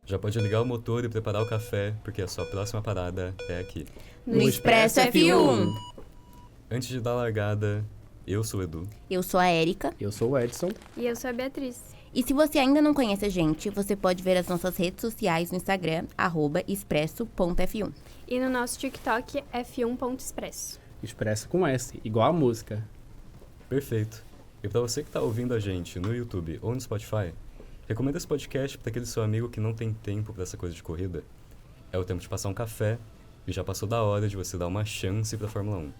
Já pode ligar o motor e preparar o café, porque a sua próxima parada é aqui. No Expresso F1. Antes de dar a largada, eu sou o Edu. Eu sou a Érica. Eu sou o Edson. E eu sou a Beatriz. E se você ainda não conhece a gente, você pode ver as nossas redes sociais no Instagram, @expresso.f1. E no nosso TikTok, f1.expresso. Expresso com S, igual a música. Perfeito. E para você que está ouvindo a gente no YouTube ou no Spotify, recomenda esse podcast para aquele seu amigo que não tem tempo para essa coisa de corrida. É o tempo de passar um café e já passou da hora de você dar uma chance para a Fórmula 1.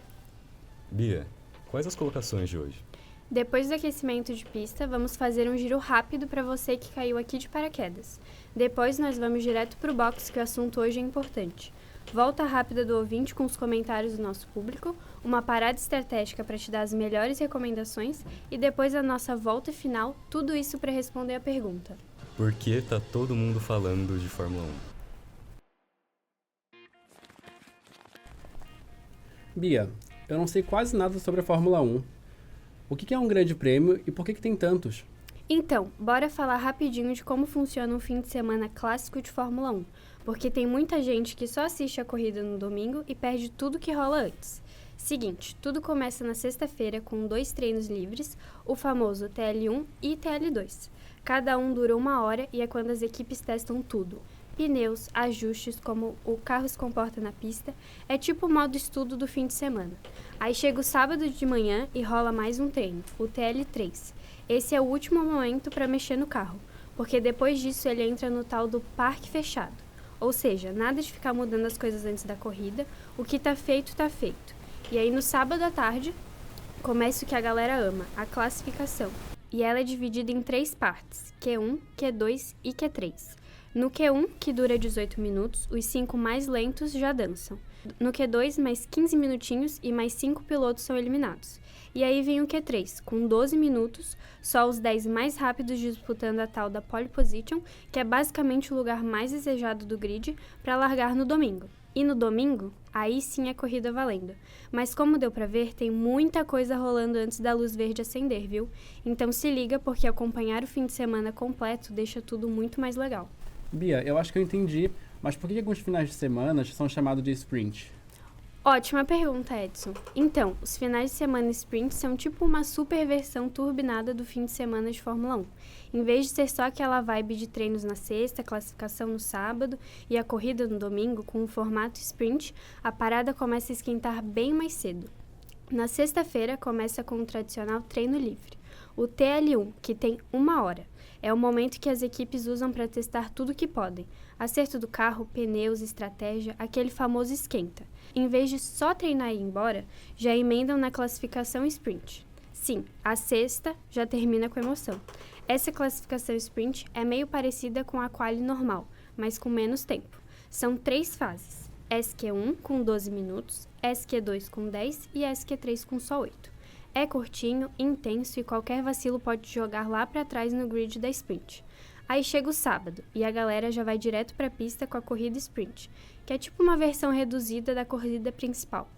Bia, quais as colocações de hoje? Depois do aquecimento de pista, vamos fazer um giro rápido para você que caiu aqui de paraquedas. Depois nós vamos direto para o box, que o assunto hoje é importante. Volta rápida do ouvinte com os comentários do nosso público, uma parada estratégica para te dar as melhores recomendações e depois a nossa volta final, tudo isso para responder a pergunta: por que tá todo mundo falando de Fórmula 1? Bia, eu não sei quase nada sobre a Fórmula 1. O que é um grande prêmio e por que tem tantos? Então, bora falar rapidinho de como funciona um fim de semana clássico de Fórmula 1, porque tem muita gente que só assiste a corrida no domingo e perde tudo que rola antes. Seguinte, tudo começa na sexta-feira com 2 treinos livres, o famoso TL1 e TL2. Cada um dura 1 hora e é quando as equipes testam tudo. Pneus, ajustes, como o carro se comporta na pista, é tipo o modo estudo do fim de semana. Aí chega o sábado de manhã e rola mais um treino, o TL3. Esse é o último momento para mexer no carro, porque depois disso ele entra no tal do parque fechado. Ou seja, nada de ficar mudando as coisas antes da corrida, o que tá feito, tá feito. E aí no sábado à tarde, começa o que a galera ama, a classificação. E ela é dividida em 3 partes, Q1, Q2 e Q3. No Q1, que dura 18 minutos, os 5 mais lentos já dançam. No Q2, mais 15 minutinhos e mais 5 pilotos são eliminados. E aí vem o Q3, com 12 minutos, só os 10 mais rápidos disputando a tal da pole position, que é basicamente o lugar mais desejado do grid, para largar no domingo. E no domingo, aí sim é corrida valendo. Mas como deu pra ver, tem muita coisa rolando antes da luz verde acender, viu? Então se liga, porque acompanhar o fim de semana completo deixa tudo muito mais legal. Bia, eu acho que eu entendi, mas por que alguns finais de semana são chamados de sprint? Ótima pergunta, Edson. Então, os finais de semana sprint são tipo uma super versão turbinada do fim de semana de Fórmula 1. Em vez de ser só aquela vibe de treinos na sexta, classificação no sábado e a corrida no domingo com o formato sprint, a parada começa a esquentar bem mais cedo. Na sexta-feira começa com o tradicional treino livre, o TL1, que tem 1 hora. É o momento que as equipes usam para testar tudo que podem. Acerto do carro, pneus, estratégia, aquele famoso esquenta. Em vez de só treinar e ir embora, já emendam na classificação sprint. Sim, a sexta já termina com emoção. Essa classificação sprint é meio parecida com a quali normal, mas com menos tempo. São 3 fases. SQ1 com 12 minutos, SQ2 com 10 e SQ3 com só 8. É curtinho, intenso e qualquer vacilo pode jogar lá para trás no grid da sprint. Aí chega o sábado e a galera já vai direto para a pista com a corrida sprint, que é tipo uma versão reduzida da corrida principal.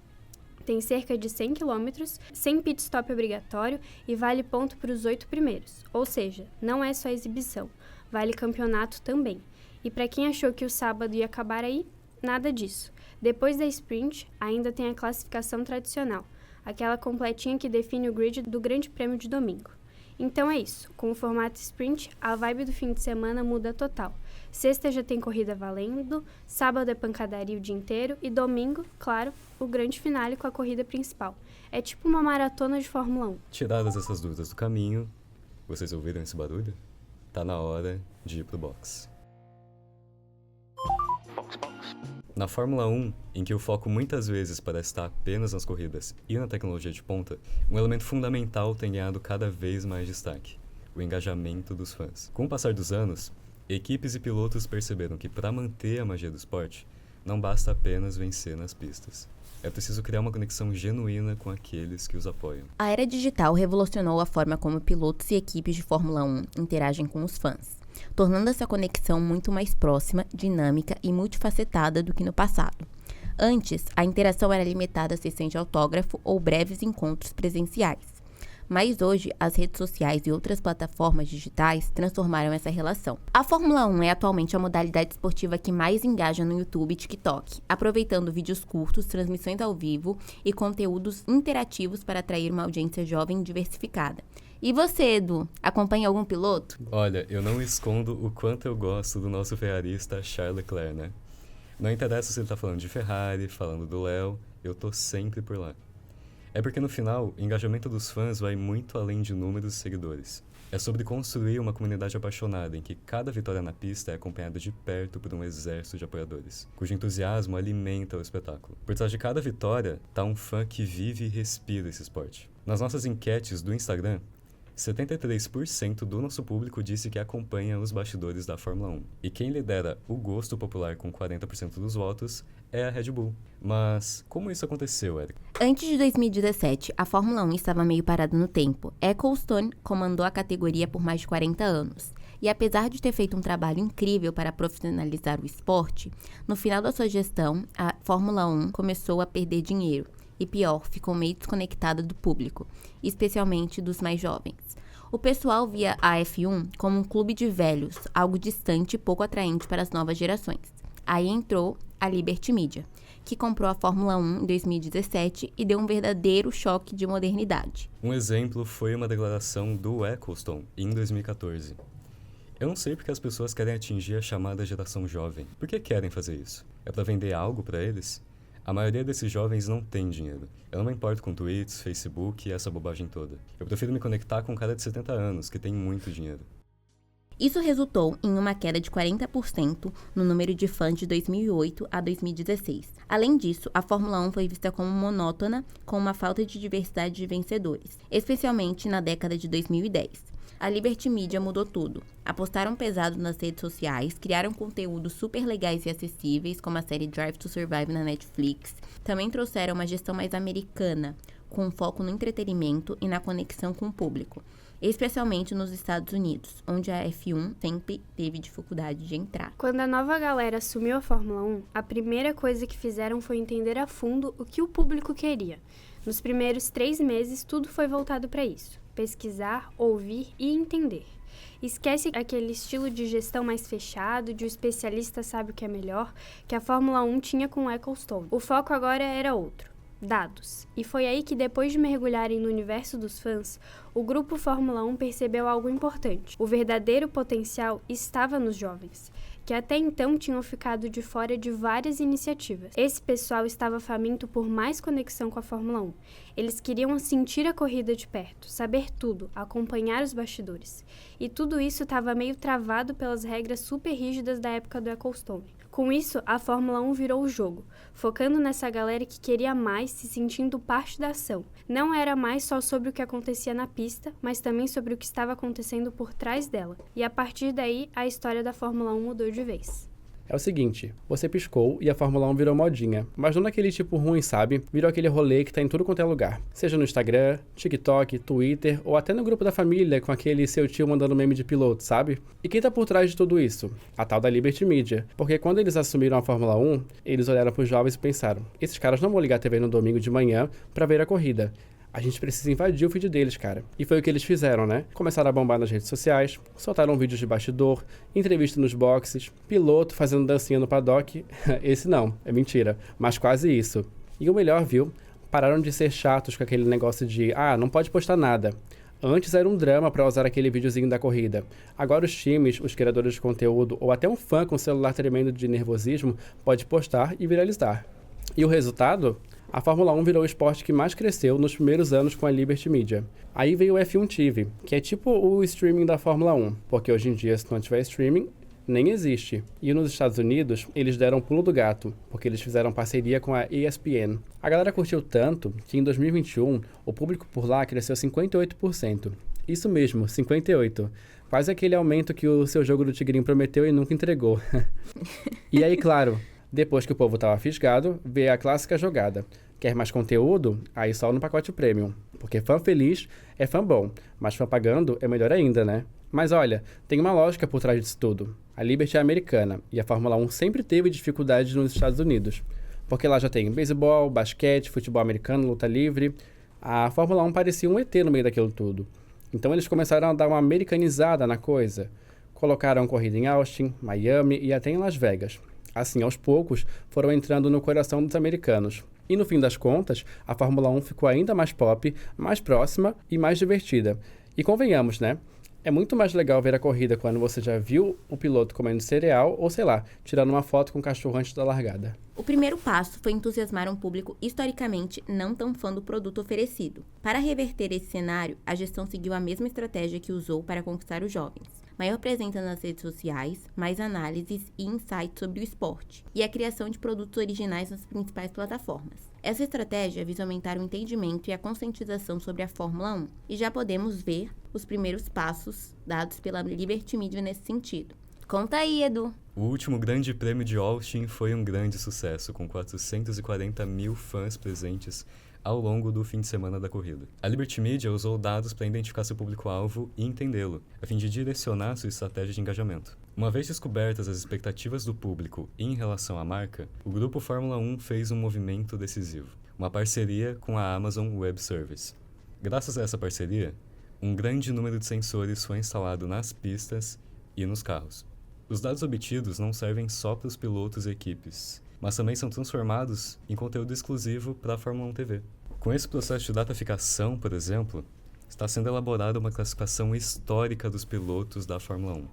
Tem cerca de 100 km, sem pit stop obrigatório e vale ponto para os 8 primeiros. Ou seja, não é só exibição, vale campeonato também. E para quem achou que o sábado ia acabar aí, nada disso. Depois da sprint, ainda tem a classificação tradicional, aquela completinha que define o grid do Grande Prêmio de domingo. Então é isso, com o formato sprint, a vibe do fim de semana muda total. Sexta já tem corrida valendo, sábado é pancadaria o dia inteiro e domingo, claro, o grande finale com a corrida principal. É tipo uma maratona de Fórmula 1. Tiradas essas dúvidas do caminho, vocês ouviram esse barulho? Tá na hora de ir pro box. Na Fórmula 1, em que o foco muitas vezes parece estar apenas nas corridas e na tecnologia de ponta, um elemento fundamental tem ganhado cada vez mais destaque: o engajamento dos fãs. Com o passar dos anos, equipes e pilotos perceberam que para manter a magia do esporte, não basta apenas vencer nas pistas. É preciso criar uma conexão genuína com aqueles que os apoiam. A era digital revolucionou a forma como pilotos e equipes de Fórmula 1 interagem com os fãs, tornando essa conexão muito mais próxima, dinâmica e multifacetada do que no passado. Antes, a interação era limitada a sessões de autógrafo ou breves encontros presenciais. Mas hoje, as redes sociais e outras plataformas digitais transformaram essa relação. A Fórmula 1 é atualmente a modalidade esportiva que mais engaja no YouTube e TikTok, aproveitando vídeos curtos, transmissões ao vivo e conteúdos interativos para atrair uma audiência jovem e diversificada. E você, Edu, acompanha algum piloto? Olha, eu não escondo o quanto eu gosto do nosso ferrarista Charles Leclerc, né? Não interessa se ele tá falando de Ferrari, falando do Léo, eu tô sempre por lá. É porque no final, o engajamento dos fãs vai muito além de números e seguidores. É sobre construir uma comunidade apaixonada em que cada vitória na pista é acompanhada de perto por um exército de apoiadores, cujo entusiasmo alimenta o espetáculo. Por trás de cada vitória, tá um fã que vive e respira esse esporte. Nas nossas enquetes do Instagram, 73% do nosso público disse que acompanha os bastidores da Fórmula 1. E quem lidera o gosto popular com 40% dos votos é a Red Bull. Mas como isso aconteceu, Eric? Antes de 2017, a Fórmula 1 estava meio parada no tempo. Ecclestone comandou a categoria por mais de 40 anos. E apesar de ter feito um trabalho incrível para profissionalizar o esporte, no final da sua gestão, a Fórmula 1 começou a perder dinheiro. E pior, ficou meio desconectada do público, especialmente dos mais jovens. O pessoal via a F1 como um clube de velhos, algo distante e pouco atraente para as novas gerações. Aí entrou a Liberty Media, que comprou a Fórmula 1 em 2017 e deu um verdadeiro choque de modernidade. Um exemplo foi uma declaração do Ecclestone em 2014. Eu não sei porque as pessoas querem atingir a chamada geração jovem. Por que querem fazer isso? É para vender algo para eles? A maioria desses jovens não tem dinheiro. Eu não me importo com tweets, Facebook e essa bobagem toda. Eu prefiro me conectar com um cara de 70 anos, que tem muito dinheiro. Isso resultou em uma queda de 40% no número de fãs de 2008 a 2016. Além disso, a Fórmula 1 foi vista como monótona, com uma falta de diversidade de vencedores, especialmente na década de 2010. A Liberty Media mudou tudo. Apostaram pesado nas redes sociais, criaram conteúdos super legais e acessíveis, como a série Drive to Survive na Netflix. Também trouxeram uma gestão mais americana, com foco no entretenimento e na conexão com o público, especialmente nos Estados Unidos, onde a F1 sempre teve dificuldade de entrar. Quando a nova galera assumiu a Fórmula 1, a primeira coisa que fizeram foi entender a fundo o que o público queria. Nos primeiros 3 meses, tudo foi voltado para isso. Pesquisar, ouvir e entender. Esquece aquele estilo de gestão mais fechado, de o especialista sabe o que é melhor, que a Fórmula 1 tinha com o Ecclestone. O foco agora era outro. Dados. E foi aí que, depois de mergulharem no universo dos fãs, o grupo Fórmula 1 percebeu algo importante. O verdadeiro potencial estava nos jovens, que até então tinham ficado de fora de várias iniciativas. Esse pessoal estava faminto por mais conexão com a Fórmula 1. Eles queriam sentir a corrida de perto, saber tudo, acompanhar os bastidores. E tudo isso estava meio travado pelas regras super rígidas da época do Ecclestone. Com isso, a Fórmula 1 virou o jogo, focando nessa galera que queria mais, se sentindo parte da ação. Não era mais só sobre o que acontecia na pista, mas também sobre o que estava acontecendo por trás dela. E a partir daí, a história da Fórmula 1 mudou de vez. É o seguinte, você piscou e a Fórmula 1 virou modinha, mas não daquele tipo ruim, sabe? Virou aquele rolê que tá em tudo quanto é lugar. Seja no Instagram, TikTok, Twitter ou até no grupo da família com aquele seu tio mandando meme de piloto, sabe? E quem tá por trás de tudo isso? A tal da Liberty Media. Porque quando eles assumiram a Fórmula 1, eles olharam pros jovens e pensaram, esses caras não vão ligar a TV no domingo de manhã pra ver a corrida. A gente precisa invadir o feed deles, cara. E foi o que eles fizeram, né? Começaram a bombar nas redes sociais, soltaram vídeos de bastidor, entrevista nos boxes, piloto fazendo dancinha no paddock. Esse não, é mentira, mas quase isso. E o melhor, viu? Pararam de ser chatos com aquele negócio de, não pode postar nada. Antes era um drama pra usar aquele videozinho da corrida. Agora os times, os criadores de conteúdo ou até um fã com o celular tremendo de nervosismo pode postar e viralizar. E o resultado? A Fórmula 1 virou o esporte que mais cresceu nos primeiros anos com a Liberty Media. Aí veio o F1 TV, que é tipo o streaming da Fórmula 1, porque hoje em dia, se não tiver streaming, nem existe. E nos Estados Unidos, eles deram um pulo do gato, porque eles fizeram parceria com a ESPN. A galera curtiu tanto que em 2021, o público por lá cresceu 58%. Isso mesmo, 58%. Quase aquele aumento que o seu jogo do Tigrinho prometeu e nunca entregou. E aí, claro, depois que o povo estava fisgado, veio a clássica jogada. Quer mais conteúdo? Aí só no pacote premium. Porque fã feliz é fã bom, mas fã pagando é melhor ainda, né? Mas olha, tem uma lógica por trás disso tudo. A Liberty é americana e a Fórmula 1 sempre teve dificuldades nos Estados Unidos. Porque lá já tem beisebol, basquete, futebol americano, luta livre. A Fórmula 1 parecia um ET no meio daquilo tudo. Então eles começaram a dar uma americanizada na coisa. Colocaram corrida em Austin, Miami e até em Las Vegas. Assim, aos poucos, foram entrando no coração dos americanos. E no fim das contas, a Fórmula 1 ficou ainda mais pop, mais próxima e mais divertida. E convenhamos, né? É muito mais legal ver a corrida quando você já viu o piloto comendo cereal ou, sei lá, tirando uma foto com o cachorro antes da largada. O primeiro passo foi entusiasmar um público historicamente não tão fã do produto oferecido. Para reverter esse cenário, a gestão seguiu a mesma estratégia que usou para conquistar os jovens. Maior presença nas redes sociais, mais análises e insights sobre o esporte, e a criação de produtos originais nas principais plataformas. Essa estratégia visa aumentar o entendimento e a conscientização sobre a Fórmula 1, e já podemos ver os primeiros passos dados pela Liberty Media nesse sentido. Conta aí, Edu! O último Grande Prêmio de Austin foi um grande sucesso, com 440 mil fãs presentes ao longo do fim de semana da corrida. A Liberty Media usou dados para identificar seu público-alvo e entendê-lo, a fim de direcionar sua estratégia de engajamento. Uma vez descobertas as expectativas do público em relação à marca, o grupo Fórmula 1 fez um movimento decisivo, uma parceria com a Amazon Web Service. Graças a essa parceria, um grande número de sensores foi instalado nas pistas e nos carros. Os dados obtidos não servem só para os pilotos e equipes, mas também são transformados em conteúdo exclusivo para a Fórmula 1 TV. Com esse processo de dataficação, por exemplo, está sendo elaborada uma classificação histórica dos pilotos da Fórmula 1,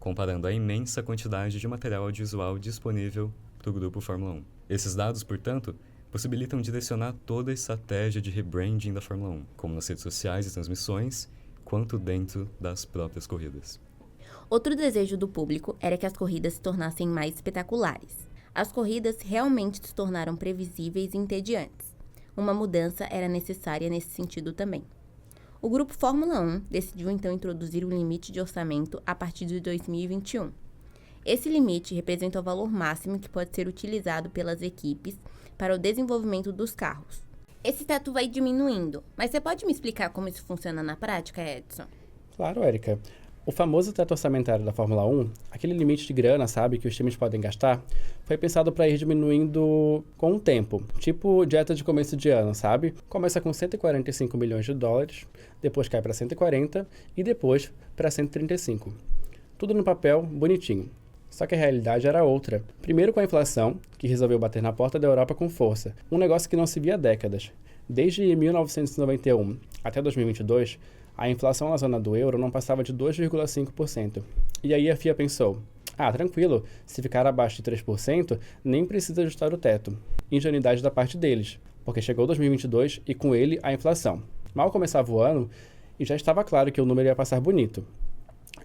comparando a imensa quantidade de material audiovisual disponível para o grupo Fórmula 1. Esses dados, portanto, possibilitam direcionar toda a estratégia de rebranding da Fórmula 1, como nas redes sociais e transmissões, quanto dentro das próprias corridas. Outro desejo do público era que as corridas se tornassem mais espetaculares. As corridas realmente se tornaram previsíveis e entediantes. Uma mudança era necessária nesse sentido também. O grupo Fórmula 1 decidiu então introduzir um limite de orçamento a partir de 2021. Esse limite representa o valor máximo que pode ser utilizado pelas equipes para o desenvolvimento dos carros. Esse teto vai diminuindo, mas você pode me explicar como isso funciona na prática, Edson? Claro, Érica. O famoso teto orçamentário da Fórmula 1, aquele limite de grana, sabe, que os times podem gastar, foi pensado para ir diminuindo com o tempo. Tipo dieta de começo de ano, sabe? Começa com 145 milhões de dólares, depois cai para 140 e depois para 135. Tudo no papel, bonitinho. Só que a realidade era outra. Primeiro com a inflação, que resolveu bater na porta da Europa com força. Um negócio que não se via há décadas. Desde 1991 até 2022, a inflação na zona do euro não passava de 2,5%. E aí a FIA pensou, tranquilo, se ficar abaixo de 3%, nem precisa ajustar o teto. Ingenuidade da parte deles, porque chegou 2022 e com ele a inflação. Mal começava o ano e já estava claro que o número ia passar bonito.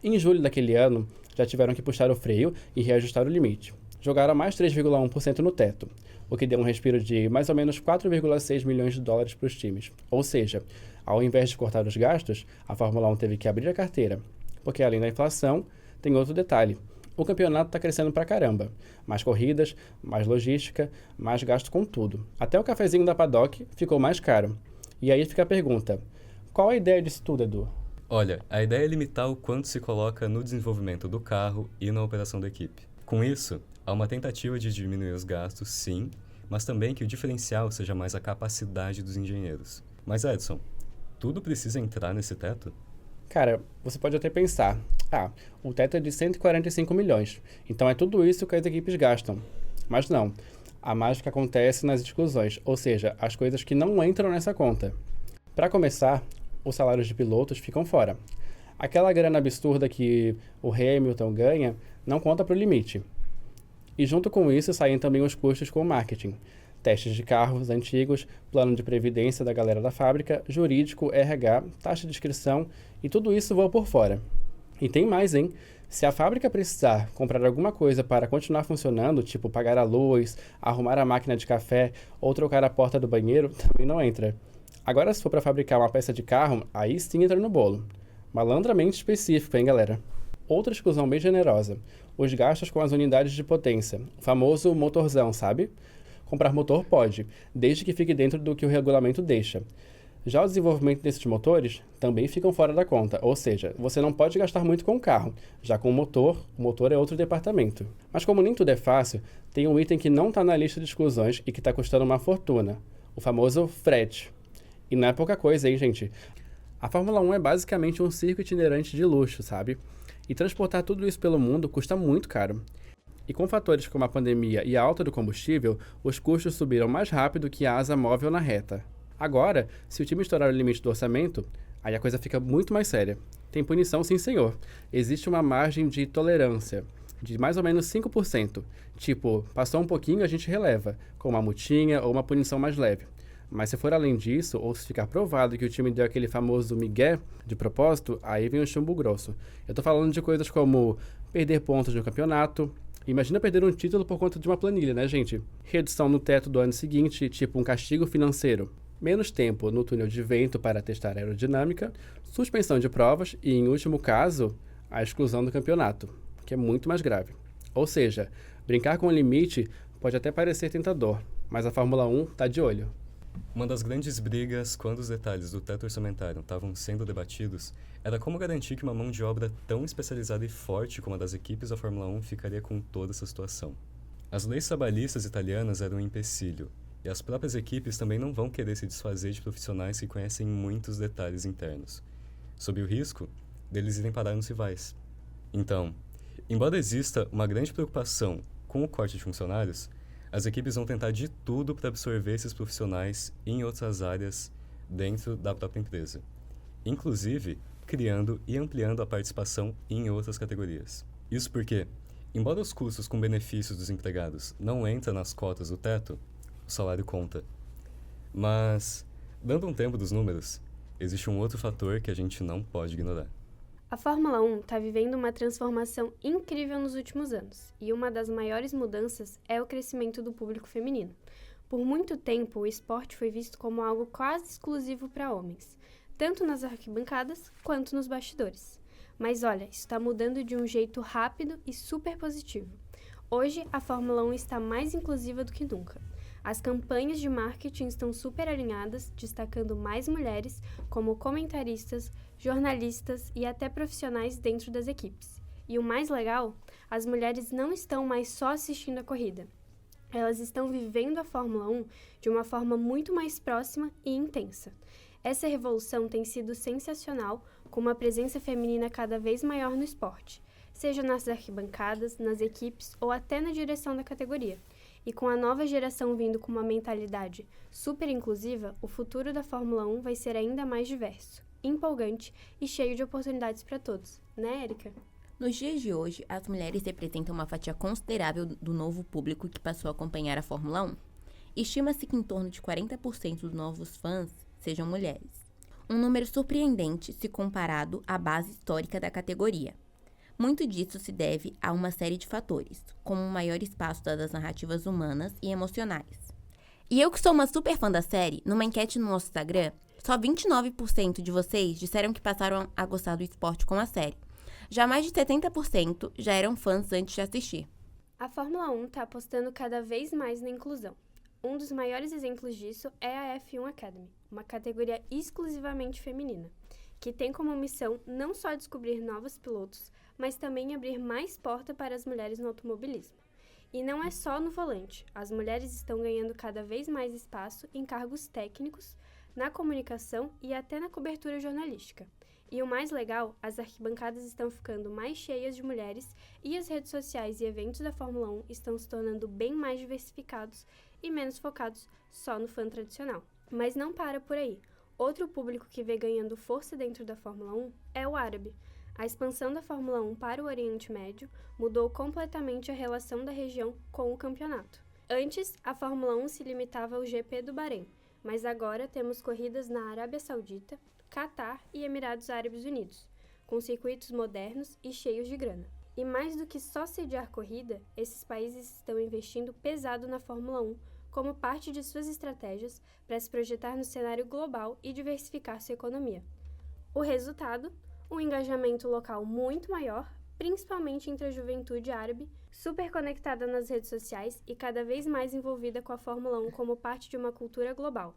Em julho daquele ano, já tiveram que puxar o freio e reajustar o limite. Jogaram mais 3,1% no teto, o que deu um respiro de mais ou menos 4,6 milhões de dólares para os times. Ou seja, ao invés de cortar os gastos, a Fórmula 1 teve que abrir a carteira, porque além da inflação, tem outro detalhe. O campeonato está crescendo pra caramba. Mais corridas, mais logística, mais gasto com tudo. Até o cafezinho da paddock ficou mais caro. E aí fica a pergunta, qual a ideia disso tudo, Edu? Olha, a ideia é limitar o quanto se coloca no desenvolvimento do carro e na operação da equipe. Com isso, há uma tentativa de diminuir os gastos, sim, mas também que o diferencial seja mais a capacidade dos engenheiros. Mas Edson, tudo precisa entrar nesse teto? Cara, você pode até pensar, o teto é de 145 milhões, então é tudo isso que as equipes gastam. Mas não, a mágica acontece nas exclusões, ou seja, as coisas que não entram nessa conta. Para começar, os salários de pilotos ficam fora. Aquela grana absurda que o Hamilton ganha não conta para o limite. E junto com isso saem também os custos com o marketing. Testes de carros antigos, plano de previdência da galera da fábrica, jurídico, RH, taxa de inscrição e tudo isso voa por fora. E tem mais, hein? Se a fábrica precisar comprar alguma coisa para continuar funcionando, tipo pagar a luz, arrumar a máquina de café ou trocar a porta do banheiro, também não entra. Agora, se for para fabricar uma peça de carro, aí sim entra no bolo. Malandramente específico, hein, galera? Outra exclusão bem generosa, os gastos com as unidades de potência, o famoso motorzão, sabe? Comprar motor pode, desde que fique dentro do que o regulamento deixa. Já o desenvolvimento desses motores também ficam fora da conta, ou seja, você não pode gastar muito com o carro, já com o motor é outro departamento. Mas como nem tudo é fácil, tem um item que não está na lista de exclusões e que está custando uma fortuna, o famoso frete. E não é pouca coisa, hein, gente? A Fórmula 1 é basicamente um circo itinerante de luxo, sabe? E transportar tudo isso pelo mundo custa muito caro. E com fatores como a pandemia e a alta do combustível, os custos subiram mais rápido que a asa móvel na reta. Agora, se o time estourar o limite do orçamento, aí a coisa fica muito mais séria. Tem punição, sim senhor. Existe uma margem de tolerância de mais ou menos 5%. Tipo, passou um pouquinho, a gente releva, com uma multinha ou uma punição mais leve. Mas se for além disso, ou se ficar provado que o time deu aquele famoso migué de propósito, aí vem o chumbo grosso. Eu tô falando de coisas como perder pontos no campeonato. Imagina perder um título por conta de uma planilha, né, gente? Redução no teto do ano seguinte, tipo um castigo financeiro. Menos tempo no túnel de vento para testar a aerodinâmica, suspensão de provas e, em último caso, a exclusão do campeonato, que é muito mais grave. Ou seja, brincar com o limite pode até parecer tentador, mas a Fórmula 1 tá de olho. Uma das grandes brigas quando os detalhes do teto orçamentário estavam sendo debatidos era como garantir que uma mão de obra tão especializada e forte como a das equipes da Fórmula 1 ficaria com toda essa situação. As leis trabalhistas italianas eram um empecilho, e as próprias equipes também não vão querer se desfazer de profissionais que conhecem muitos detalhes internos, sob o risco deles irem parar nos rivais. Então, embora exista uma grande preocupação com o corte de funcionários, as equipes vão tentar de tudo para absorver esses profissionais em outras áreas dentro da própria empresa, inclusive criando e ampliando a participação em outras categorias. Isso porque, embora os custos com benefícios dos empregados não entrem nas cotas do teto, o salário conta. Mas, dando um tempo dos números, existe um outro fator que a gente não pode ignorar. A Fórmula 1 está vivendo uma transformação incrível nos últimos anos, e uma das maiores mudanças é o crescimento do público feminino. Por muito tempo, o esporte foi visto como algo quase exclusivo para homens, tanto nas arquibancadas quanto nos bastidores. Mas olha, isso está mudando de um jeito rápido e super positivo. Hoje, a Fórmula 1 está mais inclusiva do que nunca. As campanhas de marketing estão super alinhadas, destacando mais mulheres como comentaristas, jornalistas e até profissionais dentro das equipes. E o mais legal, as mulheres não estão mais só assistindo a corrida. Elas estão vivendo a Fórmula 1 de uma forma muito mais próxima e intensa. Essa revolução tem sido sensacional, com uma presença feminina cada vez maior no esporte, seja nas arquibancadas, nas equipes ou até na direção da categoria. E com a nova geração vindo com uma mentalidade super inclusiva, o futuro da Fórmula 1 vai ser ainda mais diverso, empolgante e cheio de oportunidades para todos, né, Érica? Nos dias de hoje, as mulheres representam uma fatia considerável do novo público que passou a acompanhar a Fórmula 1. Estima-se que em torno de 40% dos novos fãs sejam mulheres. Um número surpreendente se comparado à base histórica da categoria. Muito disso se deve a uma série de fatores, como um maior espaço das narrativas humanas e emocionais. E eu que sou uma super fã da série, numa enquete no nosso Instagram, só 29% de vocês disseram que passaram a gostar do esporte com a série. Já mais de 70% já eram fãs antes de assistir. A Fórmula 1 está apostando cada vez mais na inclusão. Um dos maiores exemplos disso é a F1 Academy, uma categoria exclusivamente feminina, que tem como missão não só descobrir novos pilotos, mas também abrir mais porta para as mulheres no automobilismo. E não é só no volante, as mulheres estão ganhando cada vez mais espaço em cargos técnicos, na comunicação e até na cobertura jornalística. E o mais legal, as arquibancadas estão ficando mais cheias de mulheres e as redes sociais e eventos da Fórmula 1 estão se tornando bem mais diversificados e menos focados só no fã tradicional. Mas não para por aí. Outro público que vem ganhando força dentro da Fórmula 1 é o árabe. A expansão da Fórmula 1 para o Oriente Médio mudou completamente a relação da região com o campeonato. Antes, a Fórmula 1 se limitava ao GP do Bahrein, mas agora temos corridas na Arábia Saudita, Catar e Emirados Árabes Unidos, com circuitos modernos e cheios de grana. E mais do que só sediar corrida, esses países estão investindo pesado na Fórmula 1 como parte de suas estratégias para se projetar no cenário global e diversificar sua economia. O resultado? Um engajamento local muito maior, principalmente entre a juventude árabe, super conectada nas redes sociais e cada vez mais envolvida com a Fórmula 1 como parte de uma cultura global.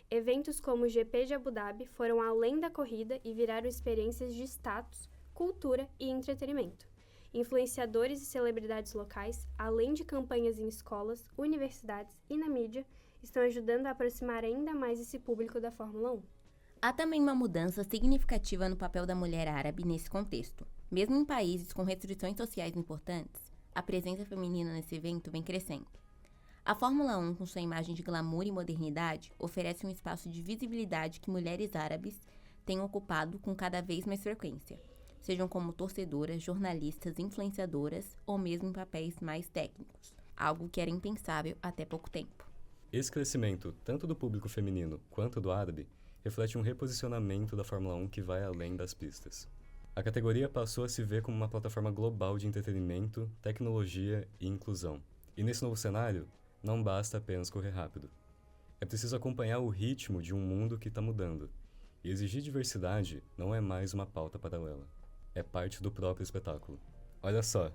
Eventos como o GP de Abu Dhabi foram além da corrida e viraram experiências de status, cultura e entretenimento. Influenciadores e celebridades locais, além de campanhas em escolas, universidades e na mídia, estão ajudando a aproximar ainda mais esse público da Fórmula 1. Há também uma mudança significativa no papel da mulher árabe nesse contexto. Mesmo em países com restrições sociais importantes, a presença feminina nesse evento vem crescendo. A Fórmula 1, com sua imagem de glamour e modernidade, oferece um espaço de visibilidade que mulheres árabes têm ocupado com cada vez mais frequência, sejam como torcedoras, jornalistas, influenciadoras ou mesmo em papéis mais técnicos, algo que era impensável até pouco tempo. Esse crescimento, tanto do público feminino quanto do árabe, reflete um reposicionamento da Fórmula 1 que vai além das pistas. A categoria passou a se ver como uma plataforma global de entretenimento, tecnologia e inclusão. E nesse novo cenário, não basta apenas correr rápido. É preciso acompanhar o ritmo de um mundo que está mudando. E exigir diversidade não é mais uma pauta paralela. É parte do próprio espetáculo. Olha só,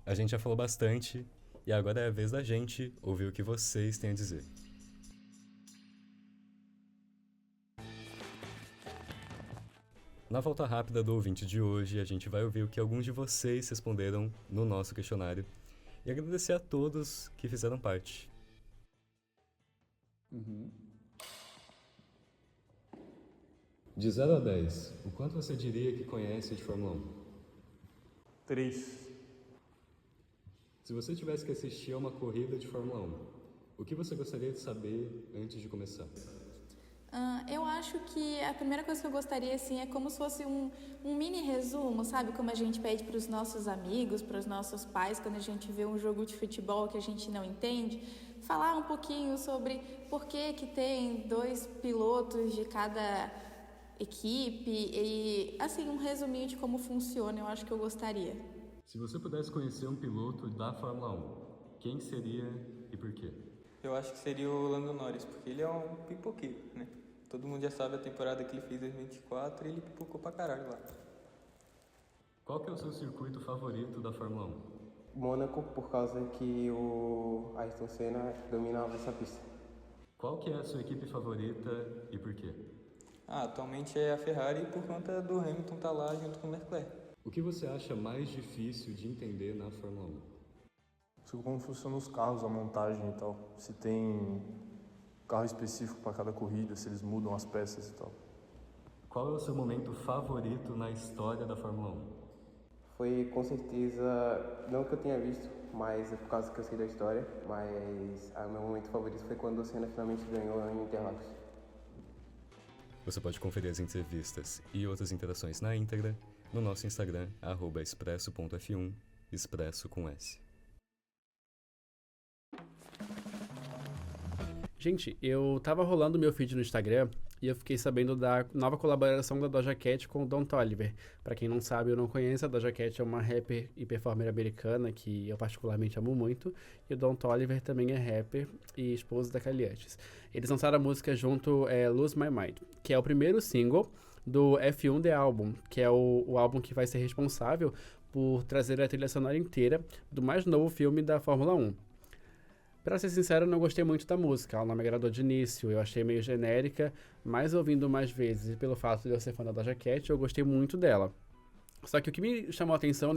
a gente já falou bastante e agora é a vez da gente ouvir o que vocês têm a dizer. Na volta rápida do ouvinte de hoje, a gente vai ouvir o que alguns de vocês responderam no nosso questionário e agradecer a todos que fizeram parte. De 0 a 10, o quanto você diria que conhece de Fórmula 1? 3. Se você tivesse que assistir a uma corrida de Fórmula 1, o que você gostaria de saber antes de começar? Eu acho que a primeira coisa que eu gostaria, assim, é como se fosse um mini resumo, sabe? Como a gente pede para os nossos amigos, para os nossos pais, quando a gente vê um jogo de futebol que a gente não entende, falar um pouquinho sobre por que tem 2 pilotos de cada equipe e, assim, um resuminho de como funciona, eu acho que eu gostaria. Se você pudesse conhecer um piloto da Fórmula 1, quem seria e por quê? Eu acho que seria o Lando Norris, porque ele é um pipoqueiro, né? Todo mundo já sabe a temporada que ele fez em 2024 e ele pipocou pra caralho lá. Qual que é o seu circuito favorito da Fórmula 1? Mônaco, por causa que o Ayrton Senna dominava essa pista. Qual que é a sua equipe favorita e por quê? Atualmente é a Ferrari por conta do Hamilton tá lá junto com o Leclerc. O que você acha mais difícil de entender na Fórmula 1? Sobre como funcionam os carros, a montagem e tal. Se tem carro específico para cada corrida, se eles mudam as peças e tal. Qual é o seu momento favorito na história da Fórmula 1? Foi com certeza, não que eu tenha visto, mas é por causa que eu sei da história, mas o meu momento favorito foi quando o Senna finalmente ganhou em Interlagos. Você pode conferir as entrevistas e outras interações na íntegra no nosso Instagram, @expresso.f1, expresso com S. Gente, eu tava rolando meu feed no Instagram e eu fiquei sabendo da nova colaboração da Doja Cat com o Don Toliver. Pra quem não sabe ou não conhece, a Doja Cat é uma rapper e performer americana que eu particularmente amo muito. E o Don Toliver também é rapper e esposo da Kylie Uchis. Eles lançaram a música junto, Lose My Mind, que é o primeiro single do F1 The Album, que é o álbum que vai ser responsável por trazer a trilha sonora inteira do mais novo filme da Fórmula 1. Pra ser sincero, eu não gostei muito da música, ela não me agradou de início, eu achei meio genérica, mas ouvindo mais vezes e pelo fato de eu ser fã da Doja Cat, eu gostei muito dela. Só que o que me chamou a atenção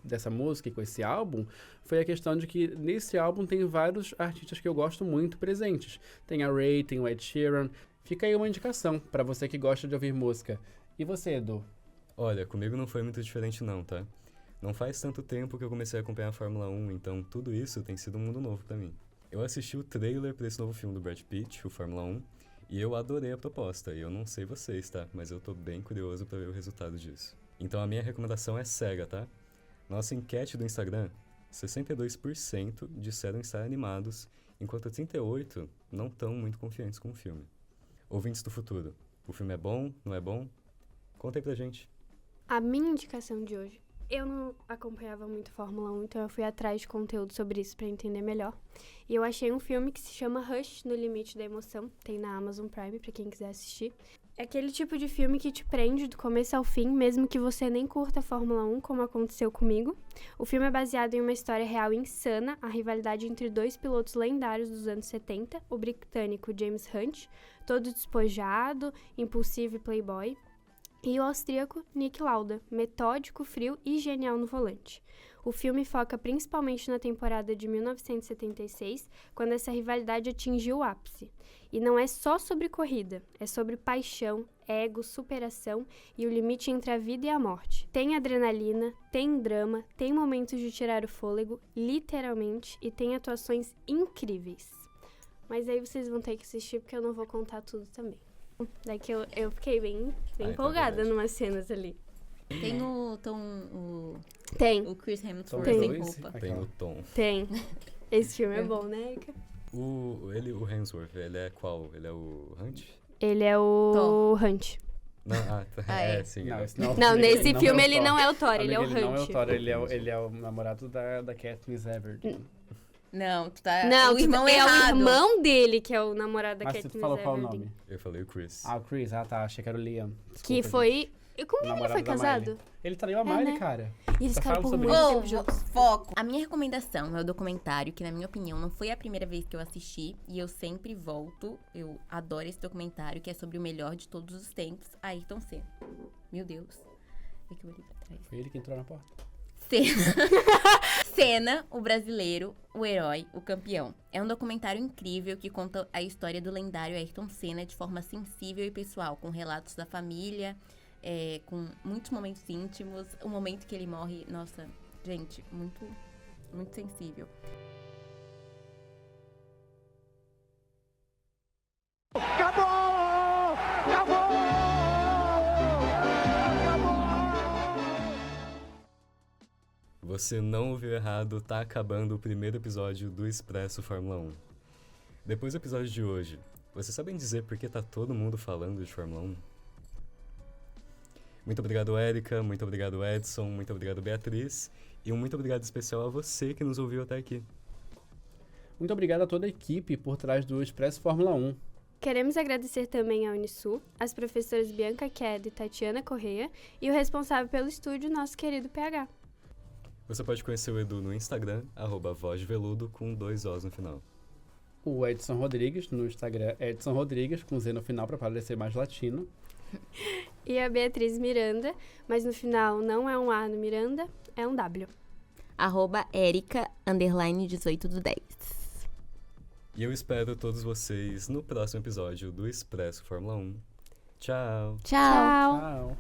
dessa música e com esse álbum foi a questão de que nesse álbum tem vários artistas que eu gosto muito presentes. Tem a Ray, tem o Ed Sheeran, fica aí uma indicação pra você que gosta de ouvir música. E você, Edu? Olha, comigo não foi muito diferente não, tá? Não faz tanto tempo que eu comecei a acompanhar a Fórmula 1, então tudo isso tem sido um mundo novo pra mim. Eu assisti o trailer pra esse novo filme do Brad Pitt, o Fórmula 1, e eu adorei a proposta. E eu não sei vocês, tá? Mas eu tô bem curioso pra ver o resultado disso. Então a minha recomendação é cega, tá? Nossa enquete do Instagram, 62% disseram estar animados, enquanto 38% não estão muito confiantes com o filme. Ouvintes do futuro, o filme é bom, não é bom? Conta aí pra gente. A minha indicação de hoje, eu não acompanhava muito Fórmula 1, então eu fui atrás de conteúdo sobre isso pra entender melhor. E eu achei um filme que se chama Rush, No Limite da Emoção, tem na Amazon Prime, pra quem quiser assistir. É aquele tipo de filme que te prende do começo ao fim, mesmo que você nem curta a Fórmula 1, como aconteceu comigo. O filme é baseado em uma história real insana, a rivalidade entre 2 pilotos lendários dos anos 70, o britânico James Hunt, todo despojado, impulsivo e playboy, e o austríaco Nick Lauda, metódico, frio e genial no volante. O filme foca principalmente na temporada de 1976, quando essa rivalidade atingiu o ápice. E não é só sobre corrida, é sobre paixão, ego, superação e o limite entre a vida e a morte. Tem adrenalina, tem drama, tem momentos de tirar o fôlego, literalmente, e tem atuações incríveis. Mas aí vocês vão ter que assistir porque eu não vou contar tudo também. Daí que eu fiquei bem empolgada numas cenas ali. Tem o Tem. o Chris Hemsworth Tom sem Cruise. roupa. Tem o Tom. Tem. Esse filme é bom, né, Erika? O Hemsworth, ele é qual? Ele é o Hunt? Ele é o Hunt. Não, tá. Ah, é. Sim. Não, ele é. esse não, Não, nesse não filme é o ele Thor. não é o Thor, ele é o Ele não é o Hunt. Thor, ele é o namorado da Katniss Everdeen. Não, tu tá... Não, o irmão é errado. o irmão dele que é o namorado da Mas Katniss tu falou qual o Everdeen. nome? Eu falei o Chris. Ah, o Chris. Ah, tá. Achei que era o Liam. Desculpa, Que gente. foi... E com quem ele Namorado foi da casado? Miley. Ele traiu a Miley, né? cara. E eles Só ficaram falo por sobre muito isso. tempo juntos. Foco. A minha recomendação é o documentário, que na minha opinião não foi a primeira vez que eu assisti, e eu sempre volto, eu adoro esse documentário, que é sobre o melhor de todos os tempos, Ayrton Senna. Meu Deus. É que eu olhei pra trás. Foi ele que entrou na porta. Senna, o brasileiro, o herói, o campeão. É um documentário incrível que conta a história do lendário Ayrton Senna de forma sensível e pessoal, com relatos da família, com muitos momentos íntimos. O momento que ele morre, nossa, gente, muito, muito sensível. Você não ouviu errado, tá acabando o primeiro episódio do Expresso Fórmula 1. Depois do episódio de hoje, vocês sabem dizer por que tá todo mundo falando de Fórmula 1? Muito obrigado, Érica, muito obrigado, Edson, muito obrigado, Beatriz, e um muito obrigado especial a você que nos ouviu até aqui. Muito obrigado a toda a equipe por trás do Expresso Fórmula 1. Queremos agradecer também à Unisul, as professoras Bianca Queda e Tatiana Correia e o responsável pelo estúdio, nosso querido PH. Você pode conhecer o Edu no Instagram, @vozdeveludo, com 2 Os no final. O Edson Rodrigues, no Instagram, Edson Rodrigues, com Z no final para parecer mais latino. E a Beatriz Miranda, mas no final não é um A no Miranda, é um W. @Erica_18/10. E eu espero todos vocês no próximo episódio do Expresso Fórmula 1. Tchau! Tchau! Tchau!